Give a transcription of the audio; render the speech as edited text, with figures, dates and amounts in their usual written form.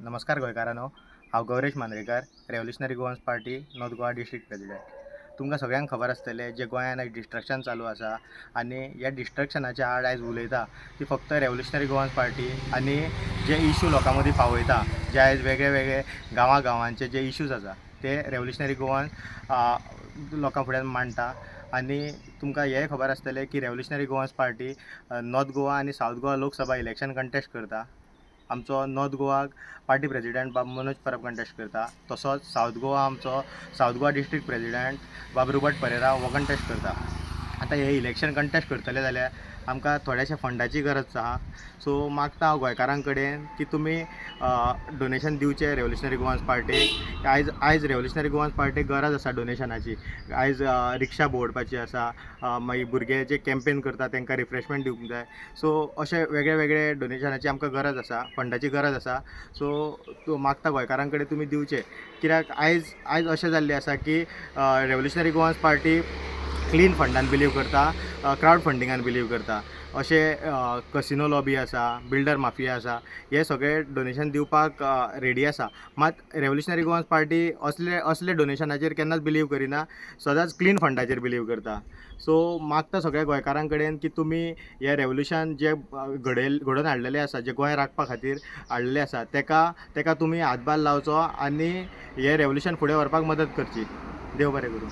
नमस्कार गोंयकारांनो, हांव Gauresh Mandrekar, revolutionary Goans party north Goa district president. तुमकां सगळ्यांक खबर आसतलें जे गोंयान एक डिस्ट्रक्शन चालू आसा आनी ह्या डिस्ट्रक्शनाच्या आड आयज उलयता ती फक्त रेव्होल्युशनरी गोवन्स पार्टी आनी जे इशू लोकां मदीं पावयता, जे आयज वेगळे वेगळे गांवांचे जे इशूज आसा ते रेव्होल्युशनरी गोवन्स लोकां फुड्यान मांडटा। आनी तुमकां हेंय खबर आसतलें की revolutionary Goans party north Goa आनी south Goa Lok Sabha election contest करता। आमचो नॉर्थ गोवा पार्टी प्रेसिडेंट बाब मनोज परब कंटेस्ट करता, तसोच सावथ गोवा आमचो सावथ गोवा डिस्ट्रिक्ट प्रेसिडेंट बाब रुबट परेरा हो कंटेस्ट करता। आतां हे इलेक्शन कंटेस्ट करतले जाल्यार आमकां थोड्याशा फंडाची गरज आहा। सो मागता हांव गोंयकारां कडेन की तुमी डोनेशन दिवचें रेव्होल्युशनरी गोवन्स पार्टीक। आयज रेव्होल्युशनरी गोवन्स पार्टीक गरज आसा डोनेशनाची। आयज रिक्षा बोवडपाची आसा, मागीर भुरगे जे कॅम्पेन करता तांकां रिफ्रेशमेंट दिवंक जाय। सो अशे वेगळे वेगळे डोनेशनाची आमकां गरज आसा, फंडाची गरज आसा। सो मागता गोंयकारां कडेन तुमी दिवचे, कित्याक आयज अशें जाल्लें आसा की रेव्होल्युशनरी गोवन्स पार्टी क्लीन फंडान बिलीव करता, क्रावड फंडिंगान बिलीव करता। अशे कसिनो लॉबी आसा, बिल्डर माफिया आसा, हे सगळे डोनेशन दिवपाक रेडी आसा। मात रेव्होल्युशनरी गोवन्स पार्टी असले डोनेशनाचेर केन्नाच बिलीव करिना, सदांच क्लीन फंडाचेर बिलीव करता। सो मागता सगळ्या गोंयकारां कडेन की तुमी हे रेव्होल्युशन जे घडोवन हाडलेलें आसा, जे गोंय राखपा खातीर हाडलेलें आसा, तेका तुमी हातभार लावचो आनी हे रेव्होल्युशन फुडें व्हरपाक मदत करची। देव बरें करूं।